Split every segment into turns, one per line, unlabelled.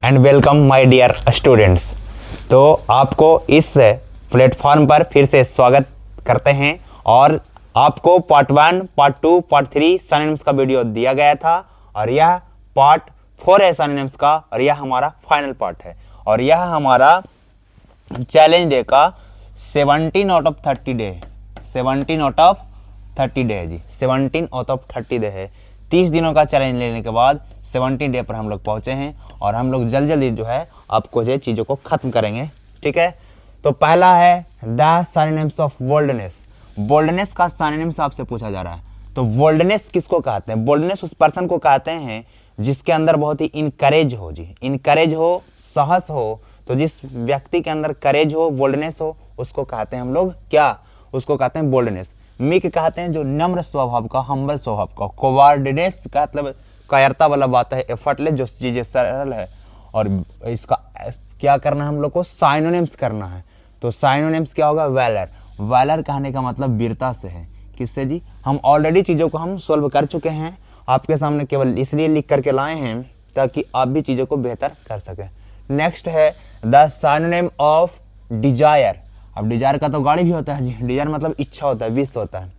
And welcome my dear students. तो आपको इस प्लेटफॉर्म पर फिर से स्वागत करते हैं और आपको पार्ट 1, पार्ट 2, पार्ट 3 सिनोनिम्स का वीडियो दिया गया था और यह पार्ट 4 है सिनोनिम्स का और यह हमारा फाइनल पार्ट है और यह हमारा चैलेंज डे का 17 आउट ऑफ 30 डे है। 17 आउट ऑफ 30 डे है जी, 17 आउट ऑफ 30 डे है। 30 दिनों का चैलेंज लेने के बाद 70 डे पर हम लोग पहुंचे हैं और हम लोग जल्द जल्दी जो है आपको जो चीज़ों को ख़त्म करेंगे। ठीक है, तो पहला है the synonyms of boldness. Boldness का सिनोनिम्स आपसे पूछा जा रहा है। तो बोल्डनेस किसको कहते हैं? बोल्डनेस उस पर्सन को कहते हैं जिसके अंदर बहुत ही इनकरेज हो जी, इनकरेज हो, साहस हो। तो जिस व्यक्ति के अंदर करेज हो, बोल्डनेस हो, उसको कहते हैं हम लोग क्या? उसको कहते हैं बोल्डनेस। मीक कहते हैं जो नम्र स्वभाव का, हम्बल स्वभाव का। कोवार्डिनेस का मतलब कायरता वाला बात है, एफर्टलेस जो चीजें सरल है। और इसका क्या करना है हम लोग को? साइनोनिम्स करना है। तो साइनोनिम्स क्या होगा? वैलर। वैलर कहने का मतलब वीरता से है। किससे जी? हम ऑलरेडी चीज़ों को हम सोल्व कर चुके हैं, आपके सामने केवल इसलिए लिख करके लाए हैं ताकि आप भी चीज़ों को बेहतर कर सकें। नेक्स्ट है द सिनोनिम ऑफ डिजायर। अब डिजायर का तो गाड़ी भी होता है जी, डिजायर मतलब इच्छा होता है, विश होता है।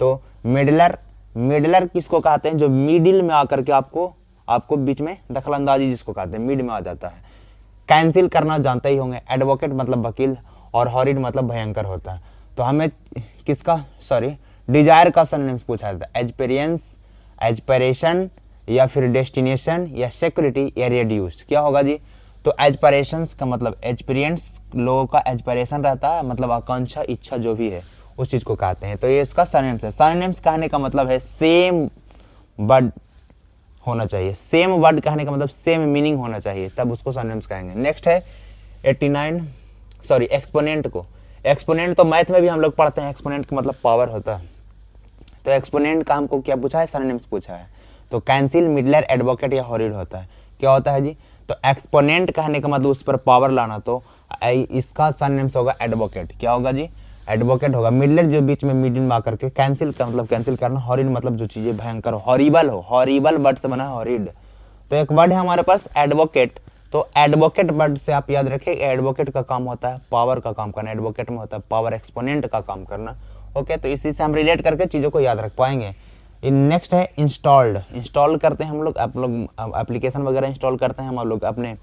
तो मिडलर, मिडलर किसको कहते हैं? जो मिडिल में आकर के आपको बीच में दखलंदाजी जिसको कहते हैं, मिड में आ जाता है। कैंसिल करना जानते ही होंगे। एडवोकेट मतलब वकील और हॉरिड मतलब भयंकर होता है। तो हमें किसका डिजायर का सिनोनिम्स पूछा जाता है। एस्पिरेंस, एस्पिरेशन या फिर डेस्टिनेशन या सिक्योरिटी या रिड्यूस्ड। क्या होगा जी? तो एस्पिरेशंस का मतलब एक्सपीरियंस, लोगों का एस्पिरेशन रहता है, मतलब आकांक्षा, इच्छा जो भी है उस चीज को कहते हैं। तो ये इसका सिनोनिम्स है। सिनोनिम्स कहने का मतलब है सेम वर्ड होना चाहिए। सेम वर्ड कहने का मतलब सेम मीनिंग होना चाहिए, तब उसको सिनोनिम्स कहेंगे। नेक्स्ट है 89 एक्सपोनेंट को। एक्सपोनेंट तो मैथ में भी हम लोग पढ़ते हैं, एक्सपोनेंट का मतलब पावर होता है। तो एक्सपोनेंट का हमको क्या पूछा है? सिनोनिम्स पूछा है। तो कैंसिल, मिडलर, एडवोकेट या हॉरिड होता है। क्या होता है जी? तो एक्सपोनेंट कहने का मतलब उस पर पावर लाना, तो इसका सिनोनिम्स होगा एडवोकेट। क्या होगा जी? एडवोकेट होगा। मिडलर जो बीच में मिडिल में आकर के, कैंसिल का मतलब कैंसिल करना, हॉरिड मतलब जो चीजें भयंकर हो, हॉरिबल हो, हॉरिबल वर्ड से बना है हॉरिड। तो एक वर्ड है हमारे पास एडवोकेट। तो एडवोकेट वर्ड से आप याद रखें, एडवोकेट का काम होता है पावर का काम करना, एडवोकेट में होता है पावर, एक्सपोनेंट का काम करना। ओके, तो इसी से हम रिलेट करके चीजों को याद रख पाएंगे। नेक्स्ट है इंस्टॉल्ड। इंस्टॉल करते हैं हम लोग, आप लोग एप्लीकेशन वगैरह इंस्टॉल करते हैं हम लोग अपने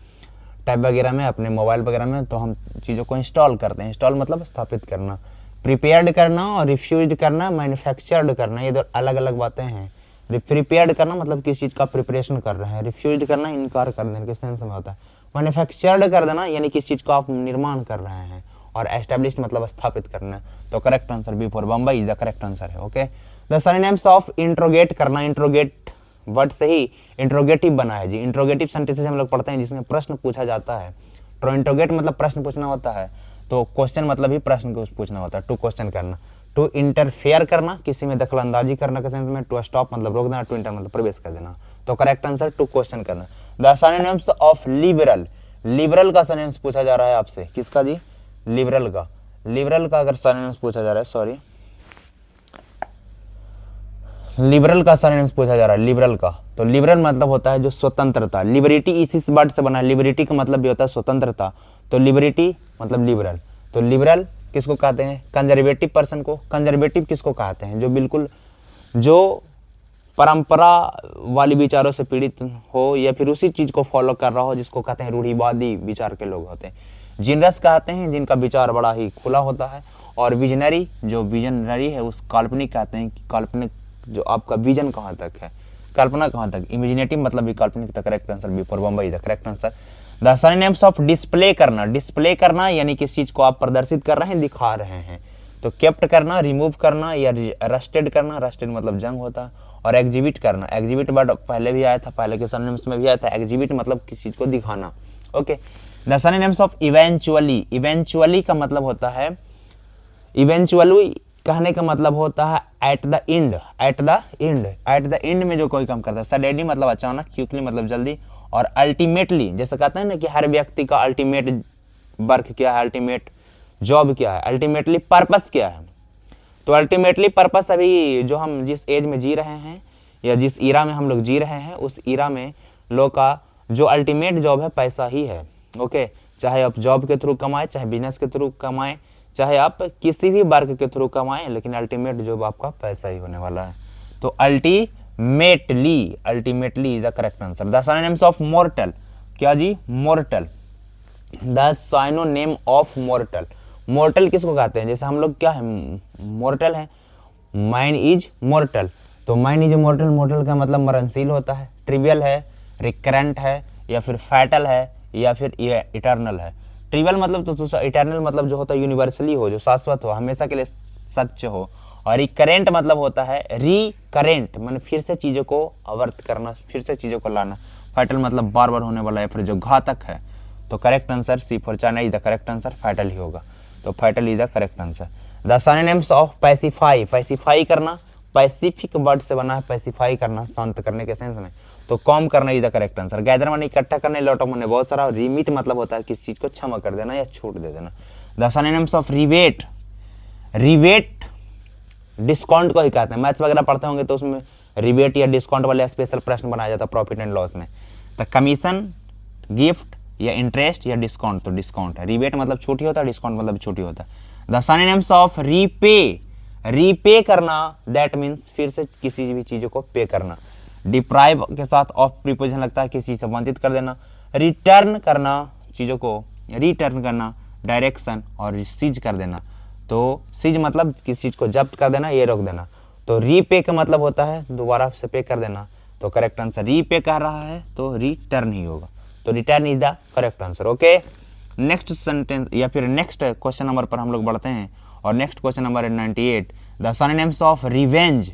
टैब वगैरह में, अपने मोबाइल वगैरह में, तो हम चीज़ों को इंस्टॉल करते हैं। इंस्टॉल मतलब स्थापित करना। प्रिपेयर्ड करना और रिफ्यूज करना, मैन्युफैक्चर्ड करना, ये दो अलग अलग बातें हैं। प्रिपेयर्ड करना मतलब किसी चीज़ का प्रिपरेशन कर रहे हैं, रिफ्यूज करना इनकार कर देने के सेंस में होता है। मैन्युफैक्चर्ड कर देना यानी किसी चीज़ को आप निर्माण कर रहे हैं, और एस्टेब्लिश मतलब स्थापित करना। तो correct answer B for Bombay the correct answer है। Okay, the synonyms of interrogate करना। इंट्रोगेट वर्ड से ही इंट्रोगेटिव बना है जी। इंट्रोगेटिव सेंटेंसेस हम लोग पढ़ते हैं जिसमें प्रश्न पूछा जाता है। तो इंट्रोगेट मतलब प्रश्न पूछना होता है, तो क्वेश्चन मतलब ही प्रश्न को पूछना होता है। टू क्वेश्चन करना, टू इंटरफेयर करना, किसी में दखलंदाजी करना के सेंस में। टू स्टॉप मतलब रोक देना, टू इंटर मतलब प्रवेश कर देना। तो करेक्ट आंसर टू क्वेश्चन करना। The synonyms of liberal. Liberal का सिनोनिम्स पूछा जा रहा है आपसे। किसका जी? लिबरल का। लिबरल का अगर सिनोनिम्स पूछा जा रहा है, लिबरल का सिनोनिम्स पूछा जा रहा है, लिबरल का। तो लिबरल मतलब होता है जो स्वतंत्रता। लिबरिटी इसी वर्ड से बना है। लिबरिटी का मतलब भी होता है स्वतंत्रता। तो लिबरिटी मतलब लिबरल। तो लिबरल किसको कहते हैं? कंजर्वेटिव पर्सन को। कंजर्वेटिव किसको कहते हैं? जो बिल्कुल जो परंपरा वाली विचारों से पीड़ित हो या फिर उसी चीज को फॉलो कर रहा हो, जिसको कहते हैं रूढ़िवादी विचार के लोग होते हैं। जिनरस कहते हैं जिनका विचार बड़ा ही खुला होता है। और विजनरी, जो विजनरी है उस काल्पनिक कहते हैं कि काल्पनिक जो आपका विजन कहाँ तक है, कल्पना कहाँ तक। इमेजिनेटिव मतलब भी काल्पनिक। The correct answer B for Bombay the correct answer. The synonyms of display करना। डिस्प्ले करना यानी किस चीज को आप प्रदर्शित कर रहे हैं, दिखा रहे हैं। तो केप्ट करना, रिमूव करना या रस्टेड करना, रस्टेड मतलब जंग होता है। और एग्जिबिट करना, एग्जिबिट वर्ड पहले भी आया था, पहले के सिनोनिम्स में भी आया था। एग्जिबिट मतलब किसी चीज को दिखाना। Okay, the synonyms of eventually. Eventually का मतलब होता है, इवेंचुअली कहने का मतलब होता है at the end. At the end, at the end में जो कोई काम करता है। सडनली मतलब अचानक, क्विकली मतलब जल्दी, और अल्टीमेटली जैसे कहते हैं ना कि हर व्यक्ति का अल्टीमेट वर्क क्या है, अल्टीमेट जॉब क्या है, अल्टीमेटली पर्पस क्या है। तो अल्टीमेटली पर्पस अभी जो हम जिस एज में जी रहे हैं या जिस ईरा में हम लोग जी रहे हैं, उस ईरा में लोग का जो अल्टीमेट जॉब है पैसा ही है। ओके, चाहे आप जॉब के थ्रू कमाएं, चाहे बिजनेस के थ्रू कमाएं, चाहे आप किसी भी वर्क के थ्रू कमाएं, लेकिन अल्टीमेट जॉब आपका पैसा ही होने वाला है। तो ultimately is the correct answer. The synonyms of mortal, क्या जी? Mortal. The synonym of mortal, mortal किसको कहते हैं? जैसे हम लोग क्या है, मॉर्टल है, माइन इज मॉर्टल। तो माइन इज मॉर्टल, मॉर्टल का मतलब मरणशील होता है, ट्रिवियल है, रिकरेंट है, या फिर फैटल है, या फिर इटर्नल है। ट्रिवियल मतलब तो इटर्नल मतलब जो होता है यूनिवर्सली हो, जो शाश्वत हो, हमेशा के लिए सच हो। और रिकरेंट मतलब होता है रिकरेंट, मतलब फिर से चीज़ों को आवर्त करना, फिर से चीज़ों को लाना। फैटल मतलब बार बार होने वाला है, फिर जो घातक है। तो correct answer C for China is the correct answer, fatal ही होगा। तो fatal is the correct answer. The synonyms of pacify, pacify करना, पैसिफिक वर्ड से बना है, पैसिफाई करना, शांत करने के सेंस में। तो कॉम करना is the correct answer. Gather माने इकट्ठा करने, लॉट ऑफ माने बहुत सारा, रिमिट मतलब होता है किसी चीज को क्षमा कर देना या छूट दे देना। The synonyms of rebate, rebate discount को ही कहते हैं। मैथ्स वगैरह पढ़ते होंगे तो उसमें रिबेट या डिस्काउंट वाले स्पेशल प्रश्न बनाया जाता है प्रॉफिट एंड लॉस में। द कमीशन, गिफ्ट या इंटरेस्ट या डिस्काउंट, तो डिस्काउंट है। रिबेट मतलब छूट ही होता है, डिस्काउंट मतलब छूट ही होता है। The synonyms of repay, repay करना, दैट मीन्स फिर से किसी भी चीजों को पे करना। डिप्राइव के साथ ऑफ प्रीपोजिशन लगता है, किसी चीज से वंचित कर देना। रिटर्न करना, चीजों को रिटर्न करना, डायरेक्शन और सीज कर देना। तो सीज मतलब किसी चीज को जब्त कर देना, ये रोक देना। तो रीपे का मतलब होता है दोबारा से पे कर देना। तो करेक्ट आंसर रीपे कर रहा है तो रिटर्न ही होगा। तो return is the correct answer. Okay, next sentence या फिर नेक्स्ट क्वेश्चन नंबर पर हम लोग बढ़ते हैं। और नेक्स्ट क्वेश्चन नंबर है 98। The synonyms of revenge,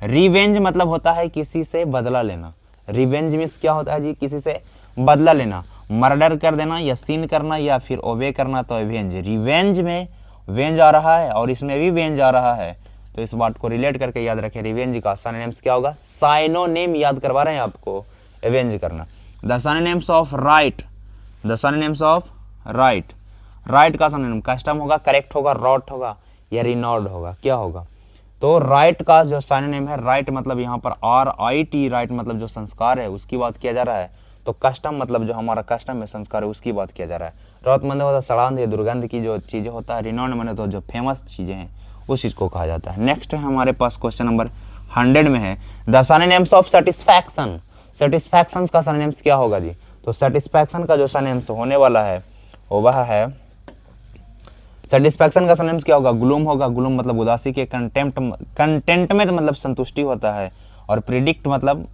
revenge मतलब होता है किसी से बदला लेना। रिवेंज मीन्स क्या होता है जी? किसी से बदला लेना, मर्डर कर देना या सीन करना या फिर ओबे करना। तो वेंज, रिवेंज में वेंज आ रहा है और इसमें भी वेंज आ रहा है। तो इस बात को रिलेट करके याद रखें, रिवेंज का सिनोनिम्स क्या होगा? साइनोनिम याद करवा रहे हैं आपको, एवेंज करना। The synonyms of right, the synonyms of right, right का सिनोनिम कस्टम होगा, करेक्ट होगा, रॉट होगा या रिनॉर्ड होगा, क्या होगा? तो राइट का जो सिनोनिम है, राइट मतलब यहाँ पर RIT, राइट मतलब जो संस्कार है उसकी बात किया जा रहा है। तो कस्टम मतलब जो हमारा कस्टम है, संस्कार है, उसकी बात किया जा रहा है। रॉट मतलब होता है सड़ांध या दुर्गंध की जो चीजें होता है। रिनॉर्ड मतलब तो जो फेमस चीजें हैं उस चीज को कहा जाता है। नेक्स्ट है हमारे पास क्वेश्चन नंबर 100 में है the synonyms of satisfaction. Satisfaction का सिनोनिम्स क्या होगा जी? तो सेटिस्फैक्शन का जो सिनोनिम्स होने वाला है वह है, सेटिस्फैक्शन का सिनोनिम्स क्या होगा? ग्लूम होगा। ग्लूम मतलब उदासी के। कंटेंटमेंट मतलब संतुष्टि होता है। और प्रिडिक्ट मतलब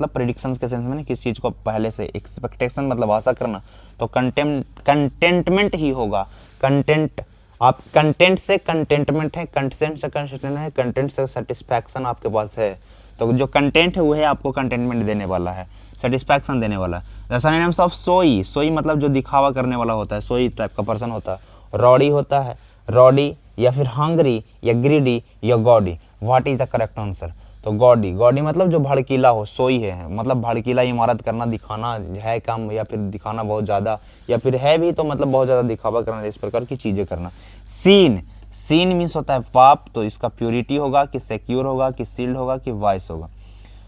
प्रिडिक्शंस के सेंस में ना, किसी चीज को पहले से, एक्सपेक्टेशन मतलब आशा करना। तो कंटेंटमेंट ही होगा। कंटेंट, आप कंटेंट से कंटेंटमेंट है, कंटेंट से कंटेंटमेंट है, कंटेंट से सेटिस्फैक्शन आपके पास है। तो जो कंटेंट है वो है आपको कंटेंटमेंट देने वाला है, सेटिस्फैक्शन देने वाला है। द सिनोनिम्स ऑफ सोई, सोई मतलब जो दिखावा करने वाला होता है, सोई टाइप का पर्सन होता है। रॉडी होता है, रॉडी या फिर हंग्री या ग्रीडी या gaudy. What is the correct answer? तो गॉडी, गॉडी मतलब जो भड़कीला हो, सोई है मतलब भड़कीला इमारत करना, दिखाना है कम या फिर दिखाना बहुत ज़्यादा, या फिर है भी तो मतलब बहुत ज़्यादा दिखावा करना, इस प्रकार की चीज़ें करना। सीन, सीन मीन्स होता है पाप। तो इसका प्योरिटी होगा कि सिक्योर होगा कि सील्ड होगा कि वाइस होगा।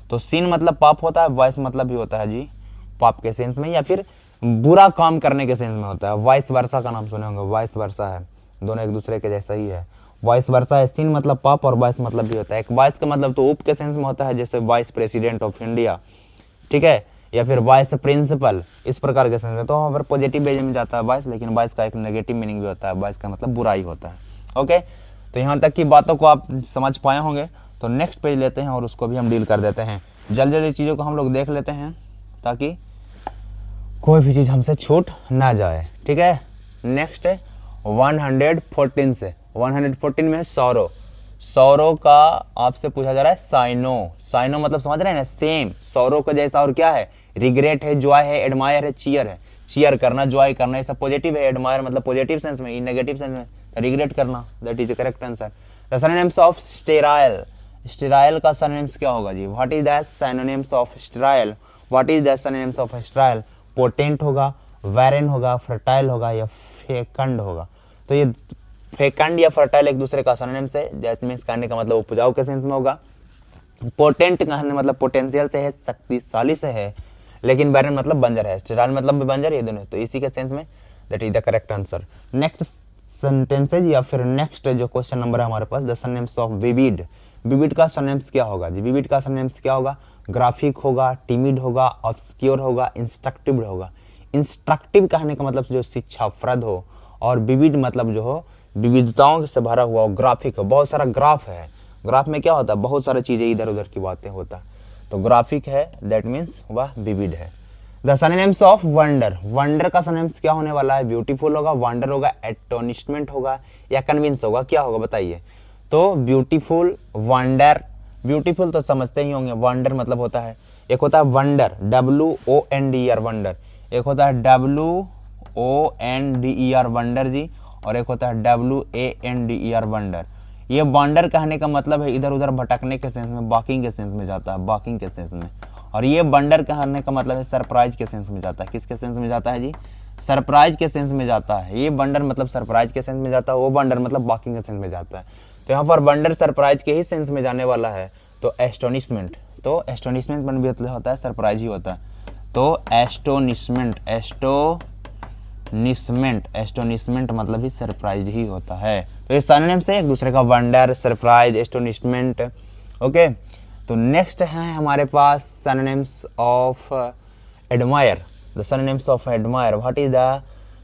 तो सीन मतलब पाप होता है, वाइस मतलब भी होता है जी पाप के सेंस में या फिर बुरा काम करने के सेंस में होता है। वाइस वर्सा का नाम सुने होंगे, वाइस वर्सा है, दोनों एक दूसरे के जैसा ही है। वाइस वर्सा है, सीन मतलब पाप और वाइस मतलब भी होता है। एक वाइस का मतलब तो उप के सेंस में होता है, जैसे वाइस प्रेसिडेंट ऑफ इंडिया, ठीक है, या फिर वाइस प्रिंसिपल, इस प्रकार के सेंस में। तो अगर पॉजिटिव वेज में जाता है वाइस, लेकिन वाइस का एक नेगेटिव मीनिंग भी होता है, वाइस का मतलब बुराई होता है। ओके, तो यहाँ तक की बातों को आप समझ पाए होंगे। तो नेक्स्ट पेज लेते हैं और उसको भी हम डील कर देते हैं। जल्दी जल्दी चीज़ों को हम लोग देख लेते हैं ताकि कोई भी चीज़ हमसे छूट ना जाए, ठीक है। नेक्स्ट है 114 से, 114 में है सौरो। सौरो का आपसे पूछा जा रहा है साइनो। साइनो मतलब समझ रहे हैं ना, सेम सौरो का जैसा। और क्या है? रिग्रेट है, जॉय है, एडमायर है, चीयर है। चीयर करना, जॉय करना, ये सब पॉजिटिव है। एडमायर मतलब पॉजिटिव सेंस में, नेगेटिव सेंस में रिग्रेट करना, that is the correct answer. The synonyms of sterile, sterile का सिनोनिम्स क्या होगा जी? What is the synonyms of sterile? What is the synonyms of sterile? Potent होगा, वैरेन होगा, फर्टाइल होगा या फेकंड होगा। तो ये फेकंड या फर्टाइल एक दूसरे का सिनोनिम्स है। दैट मींस कहने का मतलब उपजाऊ के सेंस में होगा। पोटेंट कहने मतलब पोटेंशियल से है, शक्तिशाली से है। लेकिन बैरन मतलब बंजर है, स्टेराइल मतलब बंजर, ये दोनों, तो इसी के सेंस में that is the correct answer. Next sentences या फिर नेक्स्ट जो क्वेश्चन नंबर है हमारे पास, the synonyms of vivid. Vivid का सरनेम्स क्या होगा जी? विविड का सरनेम्स क्या होगा? ग्राफिक होगा, टिमिड होगा, ऑब्सक्योर होगा, इंस्ट्रक्टिव होगा। इंस्ट्रक्टिव कहने का मतलब जो शिक्षाप्रद हो, और विविड मतलब जो हो विविधताओं से भरा हुआ हो, ग्राफिक हो, बहुत सारा ग्राफ है। ग्राफ में क्या होता है? बहुत सारी चीजें इधर उधर की बातें होता है, तो ग्राफिक है, दैट मीन्स वह विविड है। The synonyms of wonder. Wonder का सिनोनिम्स क्या होने वाला है? ब्यूटीफुल होगा, वंडर होगा, एस्टोनिशमेंट होगा, या कन्विंस होगा, क्या होगा बताइए? तो ब्यूटीफुल, वंडर, ब्यूटीफुल तो समझते ही होंगे, वंडर मतलब होता है, एक होता है वंडर WONDER वंडर, एक होता है WONDER वंडर जी, और एक होता है WANDER वंडर। ये वंडर कहने का मतलब है इधर उधर भटकने के सेंस में, वॉकिंग के सेंस में जाता है, वॉकिंग के सेंस में। और ये वंडर कहने का मतलब है सरप्राइज के सेंस में जाता है। किसके सेंस में जाता है जी? सरप्राइज के सेंस में जाता है। ये वंडर मतलब सरप्राइज के सेंस में जाता है, वो वंडर मतलब वॉकिंग के सेंस में जाता है। तो यहाँ पर वंडर सरप्राइज के ही सेंस में जाने वाला है, तो एस्टोनिशमेंट, तो एस्टोनिशमेंट भी होता है, सरप्राइज ही होता है, तो एस्टोनिशमेंट, एस्टोनिशमेंट मतलब ही सरप्राइज ही होता है। तो ये सिनोनिम से एक दूसरे का, वंडर, सरप्राइज, एस्टोनिशमेंट। ओके, तो नेक्स्ट है हमारे पास synonyms of admire. The synonyms of admire, what is the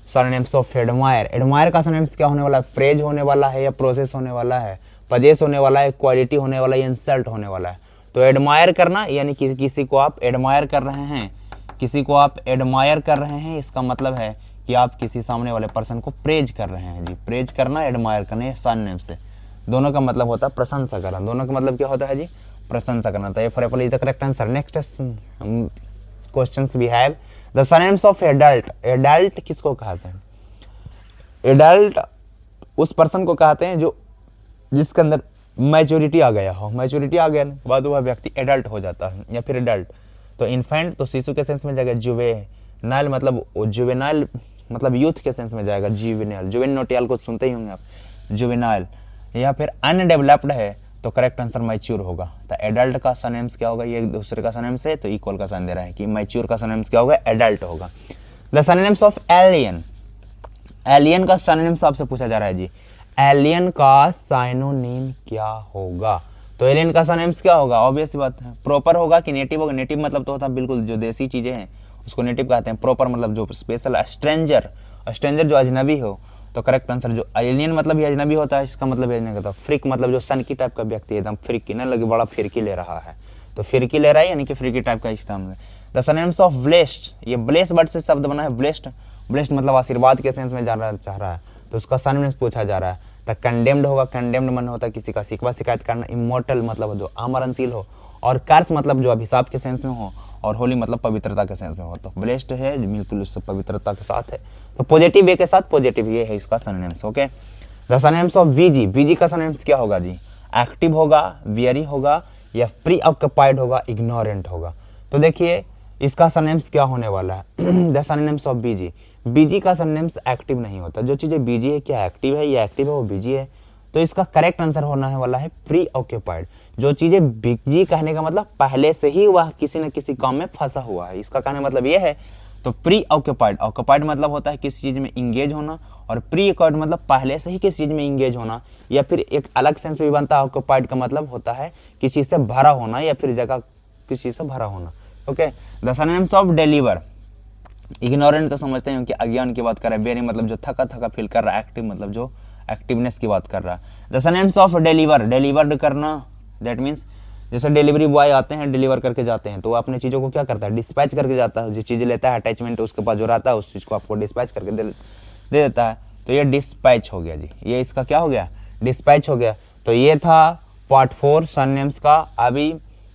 synonyms of admire? Admire का सिनोनिम्स क्या होने वाला है? फ्रेज होने वाला है, या प्रोसेस होने वाला है, पजेस होने वाला है, क्वालिटी होने वाला है, इंसल्ट होने वाला है। तो एडमायर करना यानी किसी को आप एडमायर कर रहे हैं, किसी को आप एडमायर कर रहे हैं, इसका मतलब है कि आप किसी सामने वाले पर्सन को प्रेज कर रहे हैं जी। प्रेज करना, एडमायर करना, ये सिनोनिम से दोनों का मतलब होता है प्रशंसा करना। दोनों का मतलब क्या होता है जी? प्रशंसा करना। तो ये for example is the correct answer. Next questions we have the synonyms of adult. Adult किसको कहते हैं? एडल्ट उस पर्सन को कहते हैं जो जिसके अंदर मैच्योरिटी आ गया हो। मैच्योरिटी आ गया बाद वह व्यक्ति एडल्ट हो जाता है, या फिर एडल्ट। तो इन्फेंट तो शिशु के सेंस में जाएगा, जुवेनाइल मतलब जुवेनाइल मतलब यूथ के सेंस में जाएगा, जुवेनाइल। जुवेनाइल को सुनते ही होंगे आप, जुवेनाइल। या फिर अनडेवलप्ड है तो करेक्ट आंसर मैच्योर होगा। तो एडल्ट का सिनोनिम्स क्या होगा? ये एक दूसरे का सिनोनिम्स है, तो इक्वल का साइन दे रहा है कि मैच्योर का सिनोनिम्स क्या होगा? एडल्ट होगा। The synonyms of alien. Alien का सिनोनिम्स आपसे पूछा जा रहा है जी, एलियन का सिनोनिम क्या होगा? तो एलियन का सिनोनिम्स क्या होगा? ऑब्वियस बात है, प्रॉपर होगा कि नेटिव होगा? नेटिव मतलब तो होता है बिल्कुल जो देसी चीजें हैं उसको नेटिव कहते हैं। प्रॉपर मतलब जो स्पेशल, स्ट्रेंजर, स्ट्रेंजर जो अजनबी हो, तो करेक्ट आंसर जो एलियन मतलब ही अजनबी होता है, इसका मतलब अजनबी होता है। फ्रिक मतलब जो सनकी टाइप का व्यक्ति है, एकदम फ्रिकी ना लगे, बड़ा फिरकी ले रहा है, तो फिरकी ले रहा है यानी कि फ्रिकी टाइप का इस्तेमाल है। द सिनोनिम्स ऑफ ब्लेस्ड, ये ब्लेस वर्ड से शब्द बना है, ब्लेस्ड। ब्लेस्ड मतलब आशीर्वाद के सेंस में जाना चाह रहा है, तो उसका सिनोनिम्स पूछा जा रहा है। द कंडेम्ड होगा, कंडेम्ड मन होता है किसी का शिकवा शिकायत करना। इमोर्टल मतलब जो अमरणशील हो, और कर्स मतलब जो अभिशाप के सेंस में हो, और होली मतलब पवित्रता के सेंस में हो। तो ब्लेस्ड है बिल्कुल उससे पवित्रता के साथ है, तो पॉजिटिव वे के साथ पॉजिटिव ये है इसका सिनोनिम्स। ओके, द सिनोनिम्स ऑफ वीजी। वीजी का सिनोनिम्स क्या होगा जी? एक्टिव होगा, वेरी होगा, या प्री ऑक्युपाइड होगा, इग्नोरेंट होगा। तो देखिए इसका सिनोनिम्स क्या होने वाला है? द सिनोनिम्स ऑफ बीजी। बीजी का सिनोनिम्स एक्टिव नहीं होता। जो चीजें बीजी है, क्या एक्टिव है, या एक्टिव है वो बीजी है, तो इसका करेक्ट आंसर होने वाला है प्री ऑक्युपाइड। जो चीजें बिजी कहने का मतलब पहले से ही वह किसी न किसी काम में फंसा हुआ है, इसका कहने मतलब यह है। तो प्री ऑक्युपाइड, ऑक्युपाइड मतलब होता है किसी चीज में इंगेज होना, और प्री ऑक्युपाइड मतलब पहले से ही किसी चीज में इंगेज होना, या फिर एक अलग सेंस भी बनता है। ऑक्युपाइड का मतलब होता है किसी चीज से भरा होना, या फिर जगह किसी चीज से भरा होना। Okay, the synonyms of deliver. Ignorant तो समझते हैं कि अज्ञान की बात कर रहा है, वेरी मतलब जो थका थका फील कर रहा है, एक्टिव मतलब जो एक्टिवनेस की बात कर रहा है। The synonyms of deliver. Delivered करना, दैट मीन्स जैसे डिलीवरी बॉय आते हैं, डिलीवर करके जाते हैं, तो वो अपने चीज़ों को क्या करता है? डिस्पैच करके जाता है। जो चीज़ें लेता है अटैचमेंट उसके पास जो रहता है, उस चीज़ को आपको डिस्पैच करके दे देता है, तो ये डिस्पैच हो गया जी। ये इसका क्या हो गया? डिस्पैच हो गया। तो ये था पार्ट 4 सिनोनिम्स का।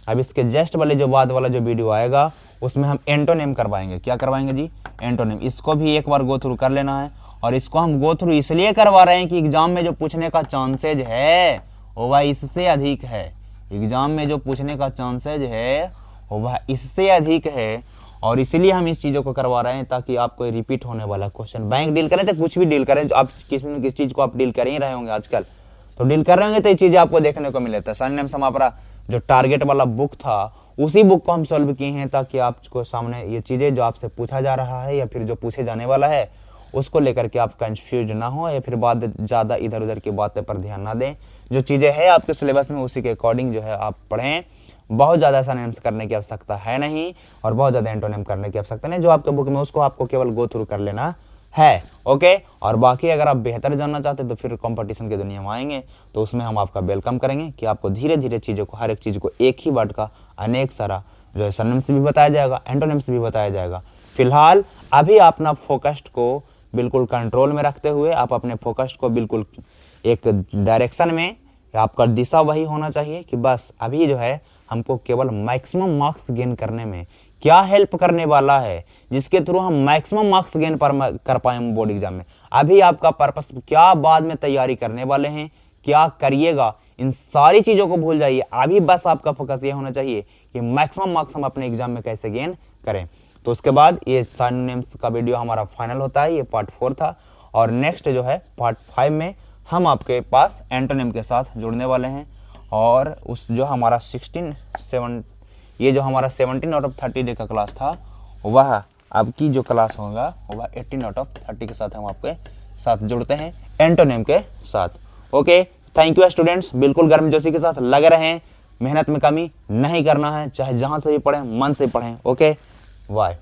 अब इसके जस्ट वाले जो बाद वाला जो वीडियो आएगा उसमें हम एंटोनिम करवाएंगे। क्या करवाएंगे जी? एंटोनिम। इसको भी एक बार गो थ्रू कर लेना है, और इसको हम गो थ्रू इसलिए करवा रहे हैं कि एग्जाम में जो पूछने का चांसेज है वह इससे अधिक है। एग्जाम में जो पूछने का चांसेज है वह इससे अधिक है, और इसलिए हम इस चीज़ों को करवा रहे हैं ताकि आपको रिपीट होने वाला क्वेश्चन, बैंक डील करें चाहे कुछ भी डील करें, आप किस न किस चीज़ को आप डील कर ही रहे होंगे आजकल, तो डील कर रहे होंगे तो ये चीज़ें आपको देखने को मिले। तो सिनोनिम्स हमारा जो टारगेट वाला बुक था उसी बुक को हम सॉल्व किए हैं ताकि आपको सामने ये चीज़ें जो आपसे पूछा जा रहा है या फिर जो पूछे जाने वाला है उसको लेकर के आप कंफ्यूज ना हो या फिर बाद ज़्यादा इधर उधर की बातें पर ध्यान ना दें। जो चीज़ें हैं आपके सिलेबस में उसी के अकॉर्डिंग जो है आप पढ़ें। बहुत ज़्यादा सिनोनिम्स करने की आवश्यकता है नहीं और बहुत ज़्यादा एंटोनिम करने की आवश्यकता नहीं। जो आपके बुक में उसको आपको केवल गो थ्रू कर लेना है। ओके, और बाकी अगर आप बेहतर जानना चाहते हैं तो फिर कंपटीशन की दुनिया में आएंगे तो उसमें हम आपका वेलकम करेंगे कि आपको धीरे धीरे चीज़ों को, हर एक चीज़ को एक ही वर्ड का अनेक सारा जो है सिनोनिम्स भी बताया जाएगा, एंटोनिम्स भी बताया जाएगा। फिलहाल अभी अपना फोकस्ड को बिल्कुल कंट्रोल में रखते हुए आप अपने फोकस्ड को बिल्कुल एक डायरेक्शन में, आपका दिशा वही होना चाहिए कि बस अभी जो है हमको केवल मैक्सिमम मार्क्स गेन करने में क्या हेल्प करने वाला है, जिसके थ्रू हम मैक्सिमम मार्क्स गेन कर पाए बोर्ड एग्जाम में। अभी आपका पर्पस क्या, बाद में तैयारी करने वाले हैं, क्या करिएगा, इन सारी चीज़ों को भूल जाइए। अभी बस आपका फोकस ये होना चाहिए कि मैक्सिमम मार्क्स हम अपने एग्जाम में कैसे गेन करें। तो उसके बाद ये सिनोनिम्स का वीडियो हमारा फाइनल होता है। ये पार्ट 4 था और नेक्स्ट जो है पार्ट 5 में हम आपके पास एंटोनिम के साथ जुड़ने वाले हैं। और उस जो हमारा 17 आउट ऑफ 30 डे का क्लास था वह अब की जो क्लास होगा वह 18 आउट ऑफ 30 के साथ हम आपके साथ जुड़ते हैं एंटोनिम के साथ। Okay, thank you students. बिल्कुल गर्मजोशी के साथ लगे रहें, मेहनत में कमी नहीं करना है, चाहे जहां से भी पढ़ें मन से पढ़ें। Okay, bye.